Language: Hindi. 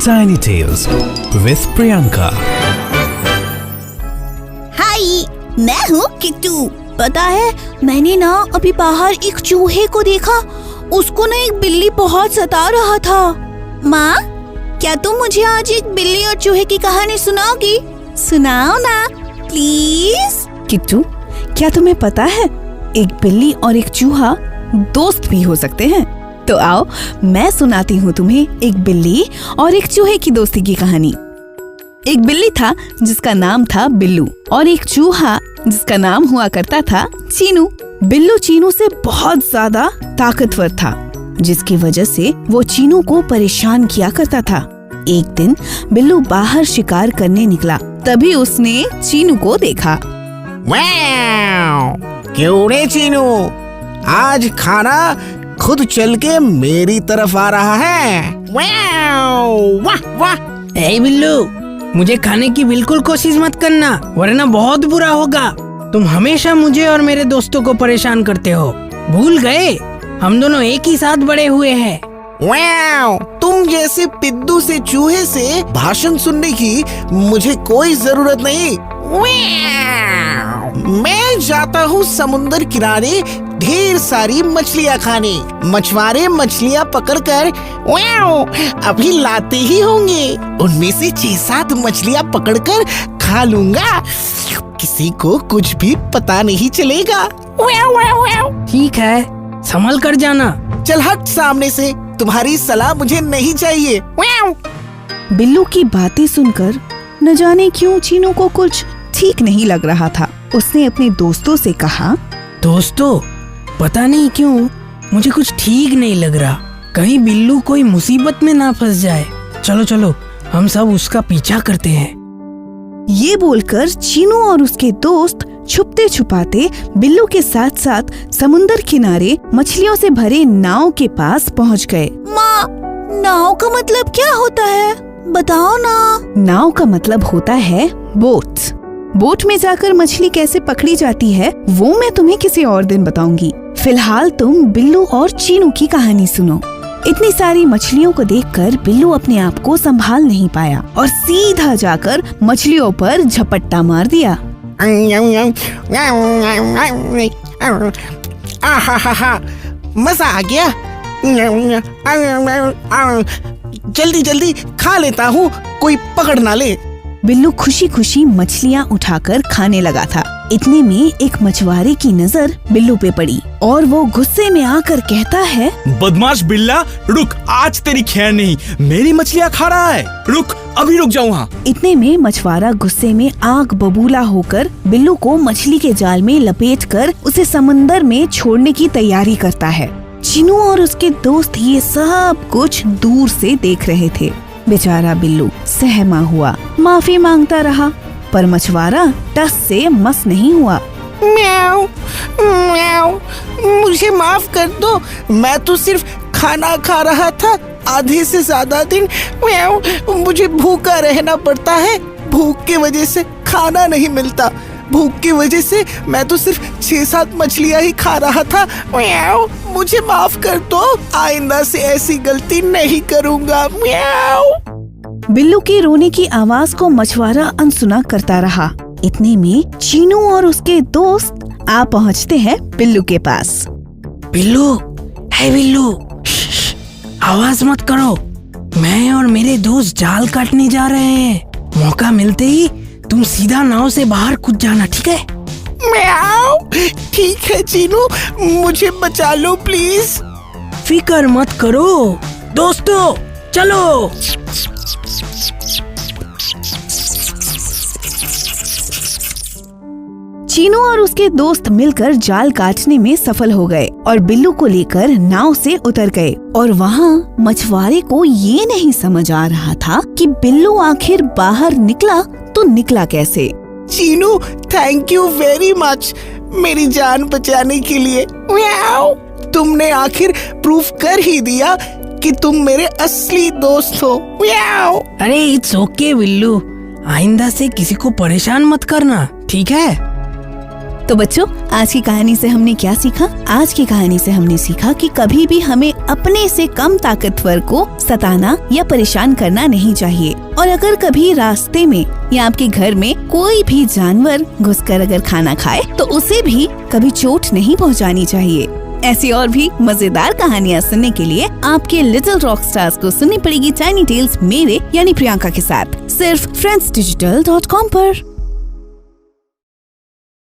Tiny Tales with Priyanka। हाय, मैं हूँ किट्टू। पता है, मैंने ना अभी बाहर एक चूहे को देखा। उसको ना एक बिल्ली बहुत सता रहा था। माँ, क्या तुम मुझे आज एक बिल्ली और चूहे की कहानी सुनाओगी? सुनाओ ना प्लीज। किट्टू, क्या तुम्हें पता है एक बिल्ली और एक चूहा दोस्त भी हो सकते हैं? तो आओ, मैं सुनाती हूँ तुम्हें एक बिल्ली और एक चूहे की दोस्ती की कहानी। एक बिल्ली था जिसका नाम था बिल्लू और एक चूहा जिसका नाम हुआ करता था चीनू। बिल्लू चीनू से बहुत ज्यादा ताकतवर था, जिसकी वजह से वो चीनू को परेशान किया करता था। एक दिन बिल्लू बाहर शिकार करने निकला, तभी उसने चीनू को देखा। वाव! क्यों रे चीनू, आज खाना खुद चल के मेरी तरफ आ रहा है। वाव! वाह वाह! ए बिल्लू, मुझे खाने की बिल्कुल कोशिश मत करना, वरना बहुत बुरा होगा। तुम हमेशा मुझे और मेरे दोस्तों को परेशान करते हो। भूल गए, हम दोनों एक ही साथ बड़े हुए हैं। वाव! तुम जैसे पिद्दू से चूहे से भाषण सुनने की मुझे कोई जरूरत नहीं। वाव! मैं जाता हूँ समुंदर किनारे ढेर सारी मछलियाँ खाने। मछुआरे मछलियाँ पकड़कर अभी लाते ही होंगे। उनमें से 6-7 मछलियाँ पकड़कर खा लूंगा। किसी को कुछ भी पता नहीं चलेगा। ठीक है, संभल कर जाना। चल हट सामने से, तुम्हारी सलाह मुझे नहीं चाहिए। बिल्लू की बातें सुनकर न जाने क्यों चीनू को कुछ ठीक नहीं लग रहा था। उसने अपने दोस्तों से कहा, दोस्तों, पता नहीं क्यों मुझे कुछ ठीक नहीं लग रहा। कहीं बिल्लू कोई मुसीबत में ना फंस जाए। चलो चलो, हम सब उसका पीछा करते हैं। ये बोलकर चीनू और उसके दोस्त छुपते छुपाते बिल्लू के साथ साथ समुंदर किनारे मछलियों से भरे नाव के पास पहुंच गए। माँ, नाव का मतलब क्या होता है? बताओ ना। नाव का मतलब होता है बोट। बोट में जाकर मछली कैसे पकड़ी जाती है वो मैं तुम्हें किसी और दिन बताऊंगी। फिलहाल तुम बिल्लू और चीनू की कहानी सुनो। इतनी सारी मछलियों को देखकर बिल्लू अपने आप को संभाल नहीं पाया और सीधा जाकर मछलियों पर झपट्टा मार दिया। मजा आ गया। जल्दी जल्दी खा लेता हूँ, कोई पकड़ ना ले। बिल्लू खुशी खुशी मछलियाँ उठाकर खाने लगा था। इतने में एक मछुआरे की नजर बिल्लू पे पड़ी और वो गुस्से में आकर कहता है, बदमाश बिल्ला, रुक, आज तेरी खैर नहीं। मेरी मछलियाँ खा रहा है, रुक, अभी रुक जाऊँ। हाँ। इतने में मछुआरा गुस्से में आग बबूला होकर बिल्लू को मछली के जाल में लपेटकर उसे समंदर में छोड़ने की तैयारी करता है। चीनू और उसके दोस्त ये सब कुछ दूर से देख रहे थे। बेचारा बिल्लू सहमा हुआ माफी मांगता रहा, पर मछुआरा टस से मस नहीं हुआ। म्याऊ, म्याऊ, मुझे माफ कर दो, मैं तो सिर्फ खाना खा रहा था। आधे से ज्यादा दिन म्याऊ मुझे भूखा रहना पड़ता है। भूख की वजह से खाना नहीं मिलता। भूख की वजह से मैं तो सिर्फ 6-7 मछलियाँ ही खा रहा था। म्याऊ, मुझे माफ कर दो, आइंदा से ऐसी गलती नहीं करूँगा। म्याऊ। बिल्लू की रोने की आवाज को मछुआरा अनसुना करता रहा। इतने में चीनू और उसके दोस्त आ पहुँचते हैं बिल्लू के पास। बिल्लू, है बिल्लू, आवाज मत करो। मैं और मेरे दोस्त जाल काटने जा रहे हैं। मौका मिलते ही तुम सीधा नाव से बाहर कूद जाना, ठीक है? म्याऊ, ठीक है चीनू, मुझे बचा लो प्लीज। फिकर मत करो दोस्तों, चलो। चीनू और उसके दोस्त मिलकर जाल काटने में सफल हो गए और बिल्लू को लेकर नाव से उतर गए। और वहाँ मछुआरे को ये नहीं समझ आ रहा था कि बिल्लू आखिर बाहर निकला तो निकला कैसे। Chinu, thank you very much मेरी जान बचाने के लिए। म्याऊ, तुमने आखिर प्रूफ कर ही दिया कि तुम मेरे असली दोस्त हो। म्याऊ। अरे इट्स ओके बिल्लू, आइंदा से किसी को परेशान मत करना, ठीक है? तो बच्चों, आज की कहानी से हमने क्या सीखा? आज की कहानी से हमने सीखा कि कभी भी हमें अपने से कम ताकतवर को सताना या परेशान करना नहीं चाहिए। और अगर कभी रास्ते में या आपके घर में कोई भी जानवर घुसकर अगर खाना खाए तो उसे भी कभी चोट नहीं पहुंचानी चाहिए। ऐसी और भी मजेदार कहानियाँ सुनने के लिए आपके लिटिल रॉक स्टार्स को सुननी पड़ेगी टाइनी टेल्स मेरे यानी प्रियंका के साथ, सिर्फ friendsdigital.com पर।